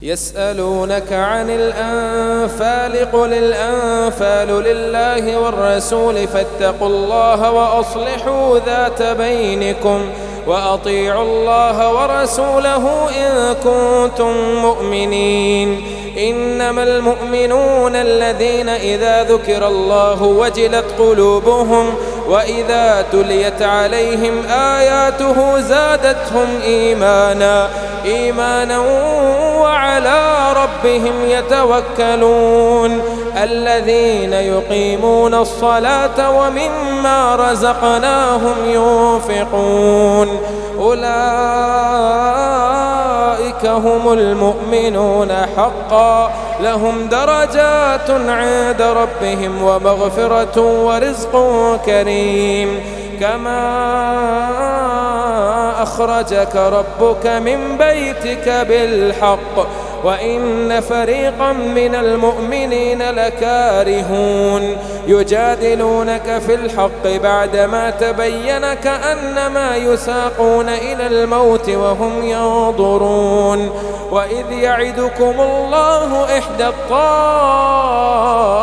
يسألونك عن الأنفال قل الأنفال لله والرسول فاتقوا الله وأصلحوا ذات بينكم وأطيعوا الله ورسوله إن كنتم مؤمنين. إنما المؤمنون الذين إذا ذكر الله وجلت قلوبهم وإذا تليت عليهم آياته زادتهم إيمانا وعلى ربهم يتوكلون. الذين يقيمون الصلاة ومما رزقناهم ينفقون أولئك هم المؤمنون حقا لهم درجات عند ربهم ومغفرة ورزق كريم. كما أخرجك ربك من بيتك بالحق وإن فريقا من المؤمنين لكارهون يجادلونك في الحق بعدما تبين كأنما يساقون إلى الموت وهم ينظرون. وإذ يعدكم الله إحدى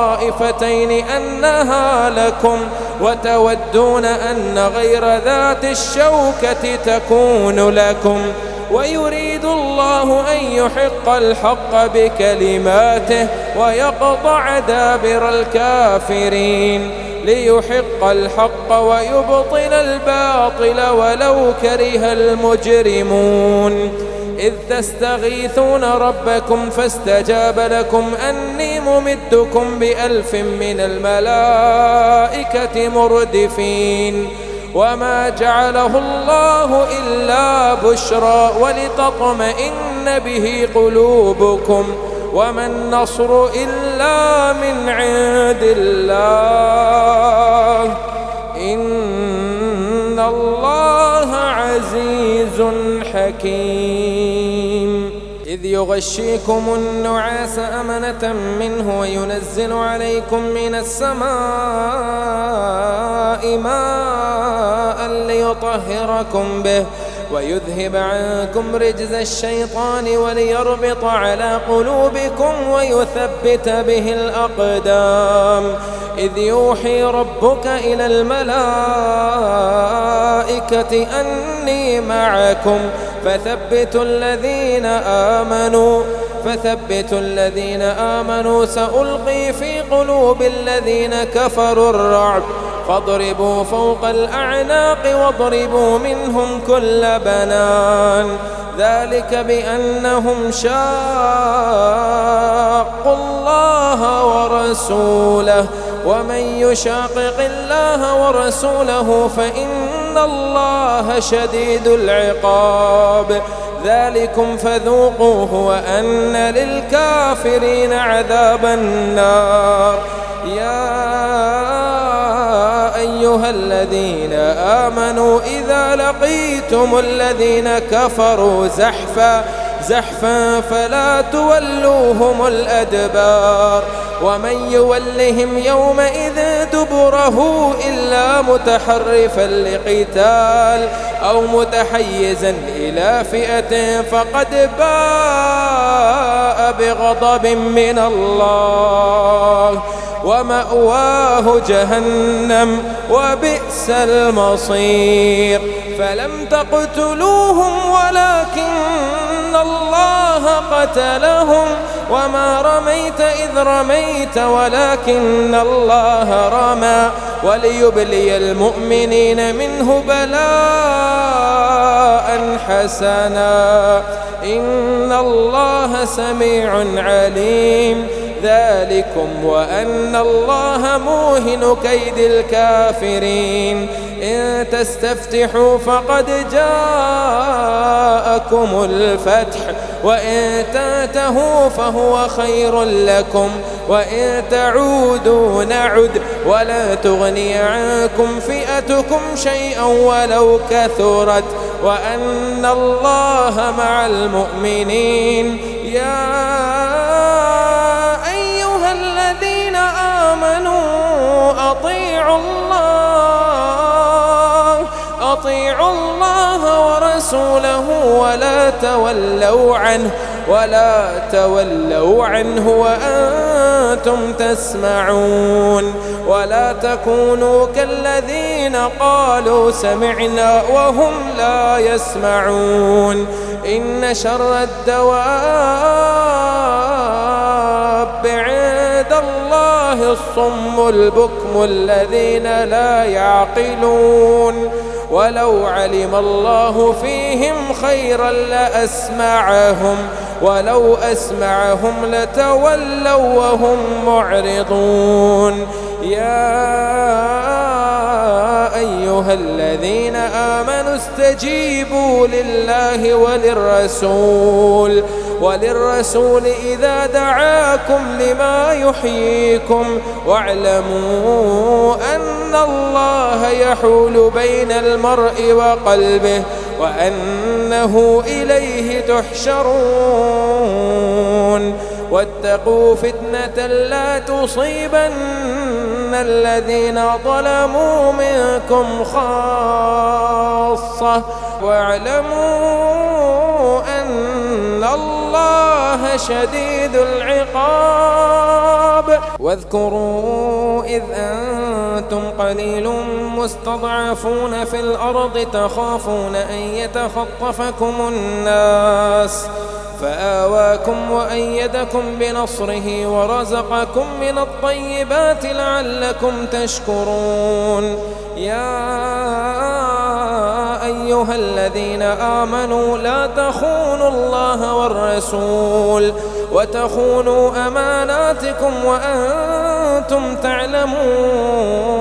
الطائفتين أنها لكم وتودون أن غير ذات الشوكة تكون لكم ويريد الله أن يحق الحق بكلماته ويقطع دابر الكافرين ليحق الحق ويبطل الباطل ولو كره المجرمون. إذ تستغيثون ربكم فاستجاب لكم أني ممدكم ب1000 من الملائكة مردفين. وما جعله الله إلا بشرى ولتطمئن به قلوبكم وما النصر إلا من عند الله إن الله عزيز حكيم. إذ يغشيكم النعاس أمنة منه وينزل عليكم من السماء ماء ليطهركم به ويذهب عنكم رجز الشيطان وليربط على قلوبكم ويثبت به الأقدام. إذ يوحي ربك إلى الملائكة أني معكم فثبتوا الذين آمنوا سألقي في قلوب الذين كفروا الرعب فاضربوا فوق الأعناق واضربوا منهم كل بنان. ذلك بأنهم شاقوا الله ورسوله ومن يشاقق الله ورسوله فإن الله شديد العقاب. ذلكم فذوقوه وأن للكافرين عذاب النار. يا أيها الذين آمنوا إذا لقيتم الذين كفروا زحفا فلا تولوهم الأدبار. ومن يولهم يومئذ دبره إلا متحرفا لقتال أو متحيزا إلى فئة فقد باء بغضب من الله ومأواه جهنم وبئس المصير. فلم تقتلوهم ولكن الله قتلهم وما رميت إذ رميت ولكن الله رمى وليبلي المؤمنين منه بلاء حسنا إن الله سميع عليم. ذلكم وأن الله موهن كيد الكافرين. إن تستفتحوا فقد جاءكم الفتح وإن تنتهوا فهو خير لكم وإن تعودوا نعد ولا تغني عنكم فئتكم شيئا ولو كثرت وأن الله مع المؤمنين. يا أيها الذين آمنوا أطيعوا الله ورسوله ولا تولوا عنه ولا تولوا عنه وأنتم تسمعون ولا تكونوا كالذين قالوا سمعنا وهم لا يسمعون إن شر الدواب عند الله الصم البكم الذين لا يعقلون ولو علم الله فيهم خيرا لأسمعهم ولو أسمعهم لتولوا وهم معرضون يا أيها الذين آمنوا استجيبوا لله وللرسول إذا دعاكم لما يحييكم واعلموا أن الله يحول بين المرء وقلبه وأنه إليه تحشرون واتقوا فتنة لا تصيبن الذين ظلموا منكم خاصة واعلموا أن الله شديد العقاب واذكروا إذ أنتم قليل مستضعفون في الأرض تخافون أن يتخطفكم الناس فآواكم وأيدكم بنصره ورزقكم من الطيبات لعلكم تشكرون يا أيها الذين آمنوا لا تخونوا الله والرسول وتخونوا أماناتكم وأنتم تعلمون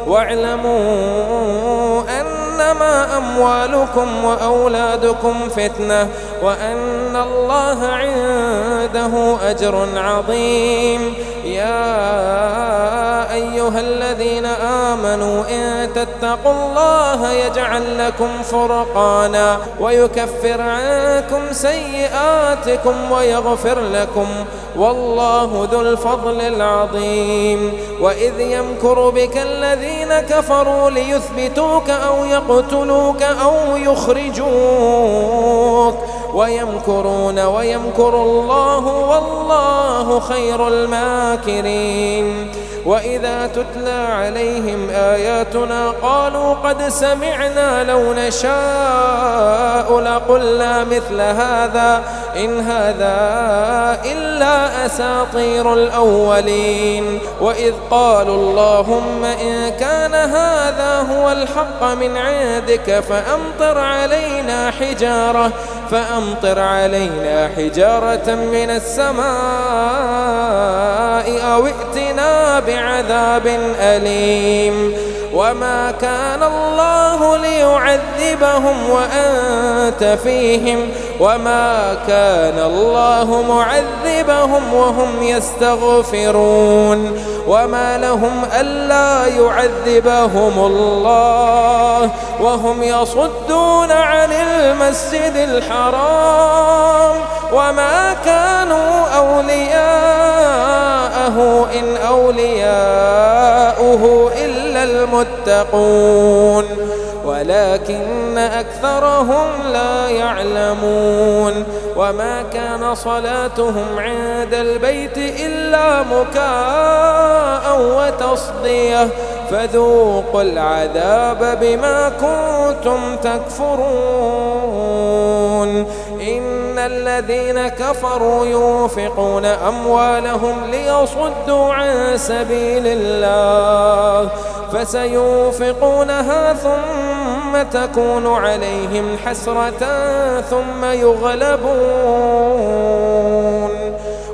واعلموا أنما أموالكم وأولادكم فتنة وأن الله عنده أجر عظيم يا أيها الذين آمنوا إن تتقوا الله يجعل لكم فرقانا ويكفر عنكم سيئاتكم ويغفر لكم والله ذو الفضل العظيم وإذ يمكر بك الذين كفروا ليثبتوك أو يقتلوك أو يخرجوك ويمكرون ويمكر الله والله خير الماكرين وإذا تتلى عليهم آياتنا قالوا قد سمعنا لو نشاء لقلنا مثل هذا إن هذا إلا أساطير الأولين وإذ قالوا اللهم إن كان هذا هو الحق من عندك فأمطر علينا حجارة من السماء أو ائتنا بعذاب أليم وما كان الله ليعذبهم وأنت فيهم وما كان الله معذبهم وهم يستغفرون وما لهم ألا يعذبهم الله وهم يصدون عن المسجد الحرام وما كانوا أولياءه إن أولياؤه إلا المتقون ولكن أكثرهم لا يعلمون وما كان صلاتهم عند البيت إلا مكاء وتصدية فذوقوا العذاب بما كنتم تكفرون إن الذين كفروا ينفقون أموالهم ليصدوا عن سبيل الله فسينفقونها ثم تكون عليهم حسرة ثم يغلبون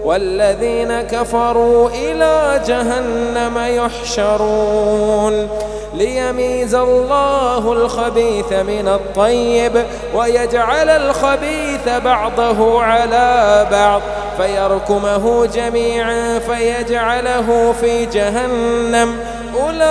والذين كفروا إلى جهنم يحشرون ليميز الله الخبيث من الطيب ويجعل الخبيث بعضه على بعض فيركمه جميعا فيجعله في جهنم أولئك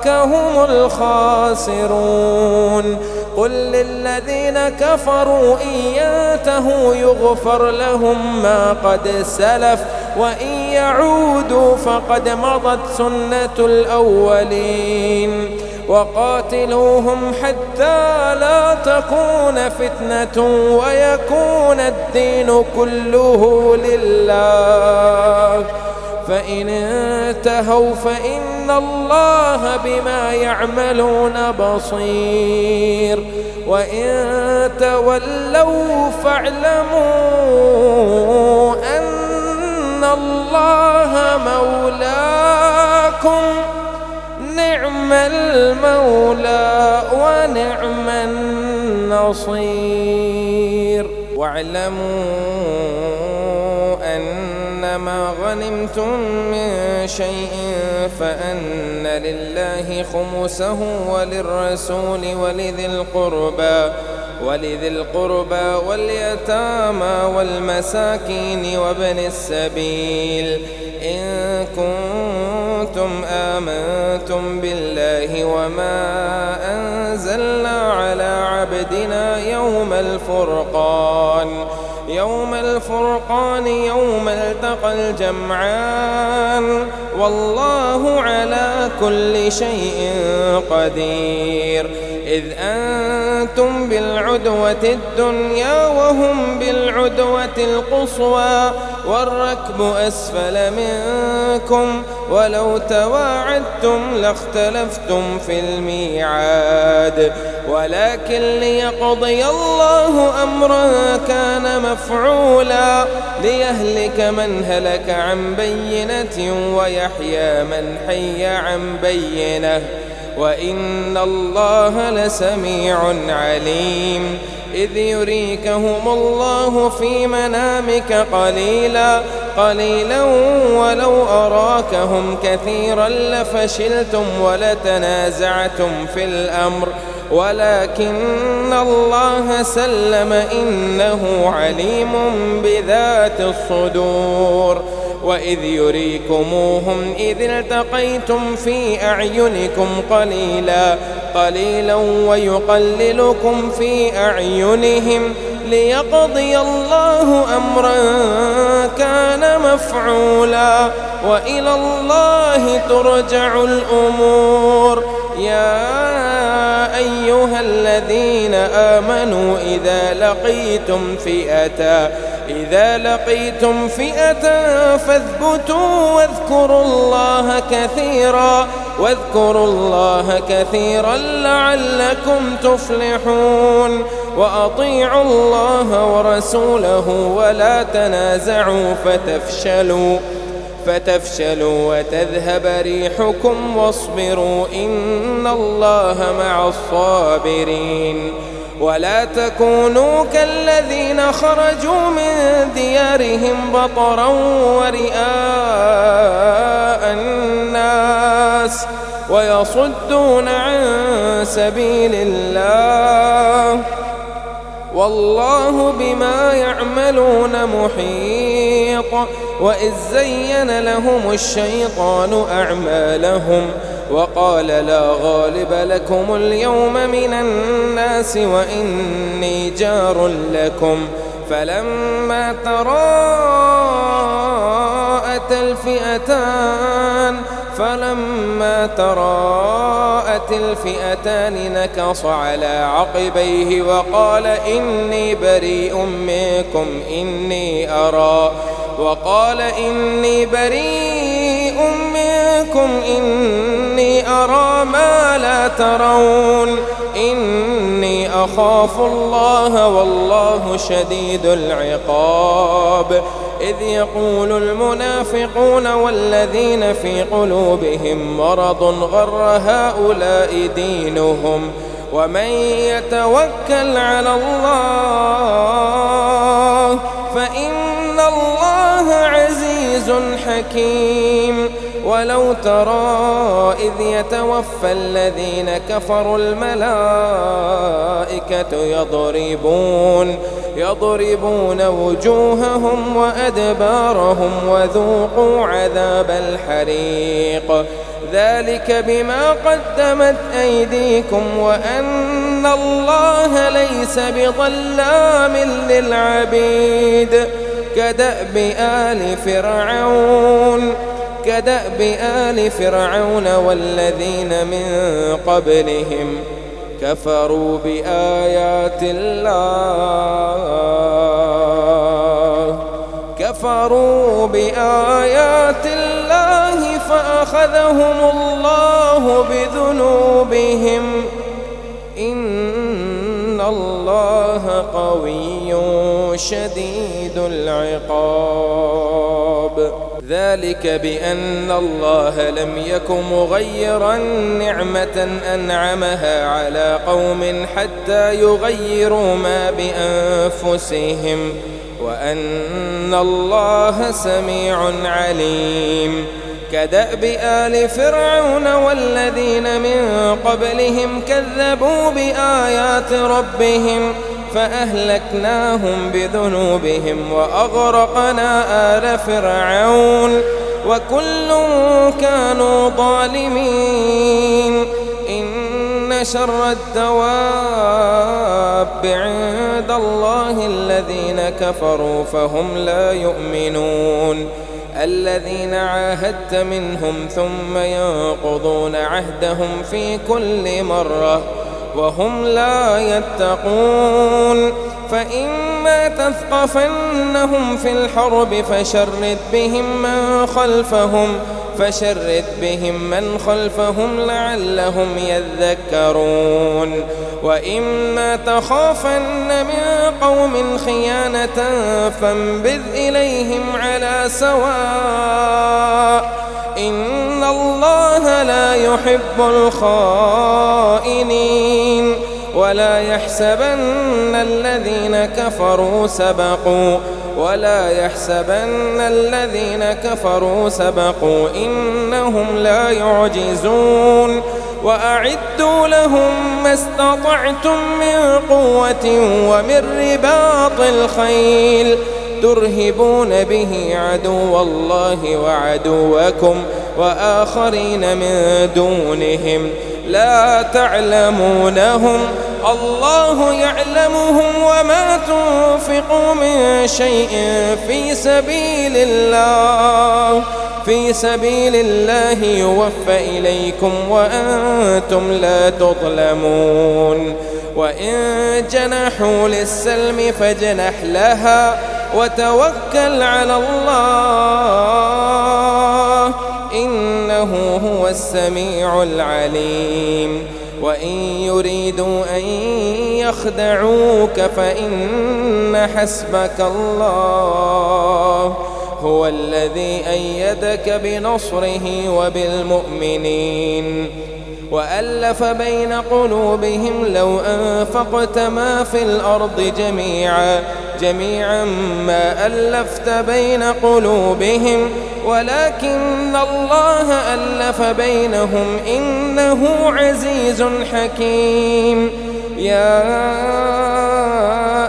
هم الخاسرون قل للذين كفروا إن ينتهوا يغفر لهم ما قد سلف وإن يعودوا فقد مضت سنة الأولين وقاتلوهم حتى لا تكون فتنة ويكون الدين كله لله، فإن انتهوا فإن الله بما يعملون بصير، وإن تولوا فاعلموا أن الله مولاكم، نعم المولى ونعم النصير. واعلموا أنما غنمتم من شيء فأن لله خمسه وللرسول ولذي القربى واليتامى والمساكين وابن السبيل، إن كنتم آمنتم بالله وما أنزلنا على عبدنا يوم الفرقان يوم التقى الجمعان، والله على كل شيء قدير. إذ أنتم بالعدوة الدنيا وهم بالعدوة القصوى والركب أسفل منكم، ولو تواعدتم لاختلفتم في الميعاد، ولكن ليقضي الله أمرا كان مفعولا ليهلك من هلك عن بينة ويحيى من حي عن بينة، وإن الله لسميع عليم. إذ يريكهم الله في منامك قليلا ولو أراكهم كثيرا لفشلتم ولتنازعتم في الأمر، ولكن الله سلم إنه عليم بذات الصدور. وإذ يريكموهم إذ التقيتم في أعينكم قليلا ويقللكم في أعينهم ليقضي الله أمرا كان مفعولا، وإلى الله ترجع الأمور. يا أيها الذين آمنوا إذا لقيتم فئة فاثبتوا واذكروا الله كثيرا لعلكم تفلحون. وأطيعوا الله ورسوله ولا تنازعوا فتفشلوا وتذهب ريحكم واصبروا إن الله مع الصابرين. ولا تكونوا كالذين خرجوا من ديارهم بطرا ورئاء الناس ويصدون عن سبيل الله، والله بما يعملون محيط. وإذ زين لهم الشيطان أعمالهم وقال لا غالب لكم اليوم من الناس وإني جار لكم، فلما تراءت الفئتان نكص على عقبيه وقال إني بريء منكم إني أرى ما لا ترون إني أخاف الله والله شديد العقاب. إذ يقول المنافقون والذين في قلوبهم مرض غر هؤلاء دينهم ومن يتوكل على الله فإن الله عزيز حكيم. ولو ترى إذ يتوفى الذين كفروا الملائكة يضربون وجوههم وأدبارهم وذوقوا عذاب الحريق ذلك بما قدمت أيديكم وأن الله ليس بظلام للعبيد. كدأب آل فرعون كدأب آل فرعون والذين من قبلهم كفروا بآيات الله فأخذهم الله بذنوبهم إن الله قوي شديد العقاب. ذلك بأن الله لم يك مغيرا نعمة أنعمها على قوم حتى يغيروا ما بأنفسهم وأن الله سميع عليم. كدأب آل فرعون والذين من قبلهم كذبوا بآيات ربهم فأهلكناهم بذنوبهم وأغرقنا آل فرعون وكل كانوا ظالمين. إن شر الدواب عند الله الذين كفروا فهم لا يؤمنون. الذين عاهدت منهم ثم ينقضون عهدهم في كل مرة وهم لا يتقون. فإما تثقفنهم في الحرب فشرد بهم من خلفهم لعلهم يذكرون. وإما تخافن من قوم خيانة فانبذ إليهم على سواء إن الله لا يحب الخائنين. ولا يحسبن الذين كفروا سبقوا إنهم لا يعجزون. وأعدوا لهم ما استطعتم من قوة ومن رباط الخيل ترهبون به عدو الله وعدوكم وآخرين من دونهم لا تعلمونهم الله يعلمهم وما تنفقوا من شيء في سبيل الله يوفى إليكم وأنتم لا تظلمون. وإن جنحوا للسلم فاجنح لها وتوكل على الله إنه هو السميع العليم. وإن يريدوا أن يخدعوك فإن حسبك الله هو الذي أيدك بنصره وبالمؤمنين. وألف بين قلوبهم لو أنفقت ما في الأرض جميعا ما ألفت بين قلوبهم ولكن الله ألف بينهم إنه عزيز حكيم. يا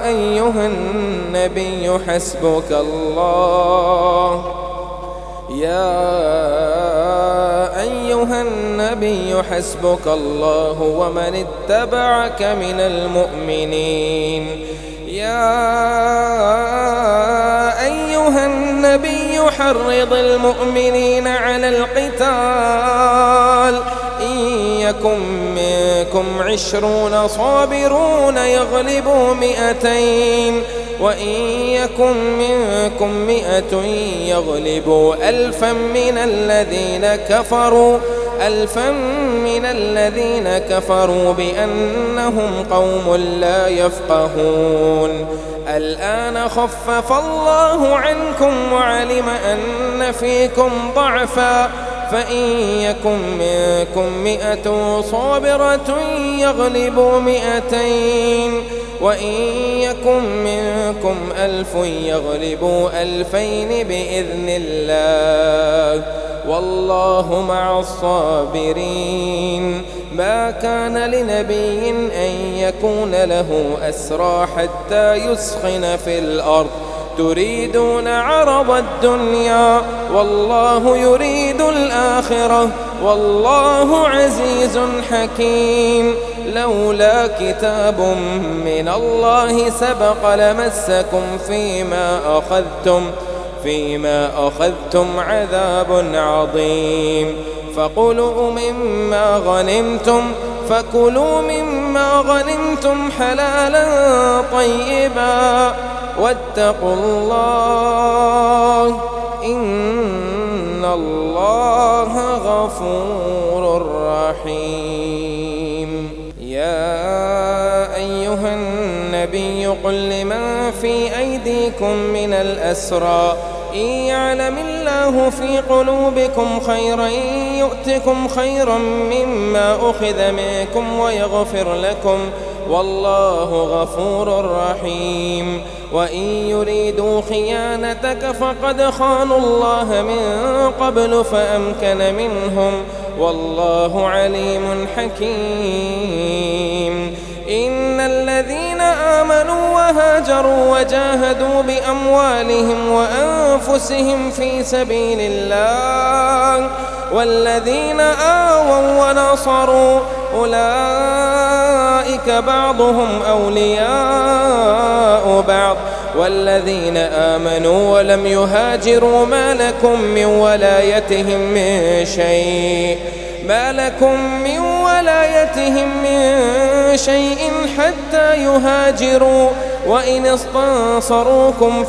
أيها النبي حسبك الله ومن اتبعك من المؤمنين. يا أيها النبي حرض المؤمنين على القتال إن يكن منكم 20 صابرون يغلبوا 200 وإن يكن منكم 100 يغلبوا 1000 من الذين كفروا بأنهم قوم لا يفقهون. الآن خفف الله عنكم وعلم أن فيكم ضعفا فإن يكن منكم 100 صابرة يغلبوا 200 وإن يكن منكم 1000 يغلبوا 2000 بإذن الله والله مع الصابرين. ما كان لنبي أن يكون له أسرى حتى يسخن في الأرض تريدون عرض الدنيا والله يريد الآخرة والله عزيز حكيم. لولا كتاب من الله سبق لمسكم فيما أخذتم فيما أخذتم عذاب عظيم. فكلوا مما غنمتم حلالا طيبا واتقوا الله إن الله غفور رحيم. يا أيها النبي قل لمن في أيديكم من الأسرى إن يعلم الله في قلوبكم خيرا يؤتكم خيرا مما أخذ منكم ويغفر لكم والله غفور رحيم. وإن يريدوا خيانتك فقد خانوا الله من قبل فأمكن منهم والله عليم حكيم. إن الذين آمنوا وهاجروا وجاهدوا بأموالهم وأنفسهم في سبيل الله والذين آووا ونصروا أولئك بعضهم أولياء بعض والذين آمنوا ولم يهاجروا ما لكم من ولايتهم من شيء حتى يهاجروا وإن استنصروكم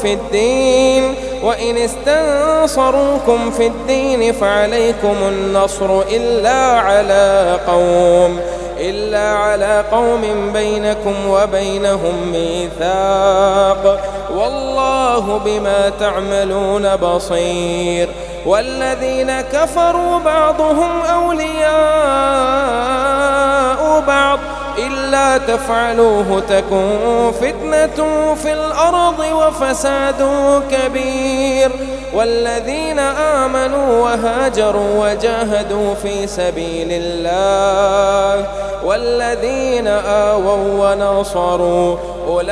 في الدين فعليكم النصر إلا على قوم بينكم وبينهم ميثاق والله بما تعملون بصير. والذين كفروا بعضهم أولياء بعض إلا تفعلوه تكن فتنة في الأرض وفساد كبير. والذين آمنوا وهاجروا وجاهدوا في سبيل الله والذين آووا ونصروا أولئك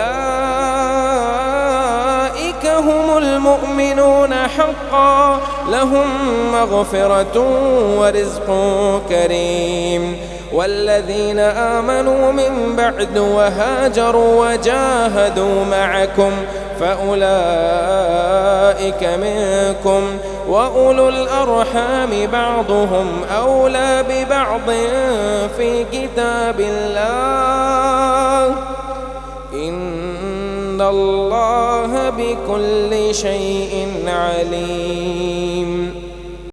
هم المؤمنون حقا لهم مغفرة ورزق كريم. والذين آمنوا من بعد وهاجروا وجاهدوا معكم فأولئك منكم وأولو الأرحام بعضهم أولى ببعض في كتاب الله إن الله بكل شيء عليم.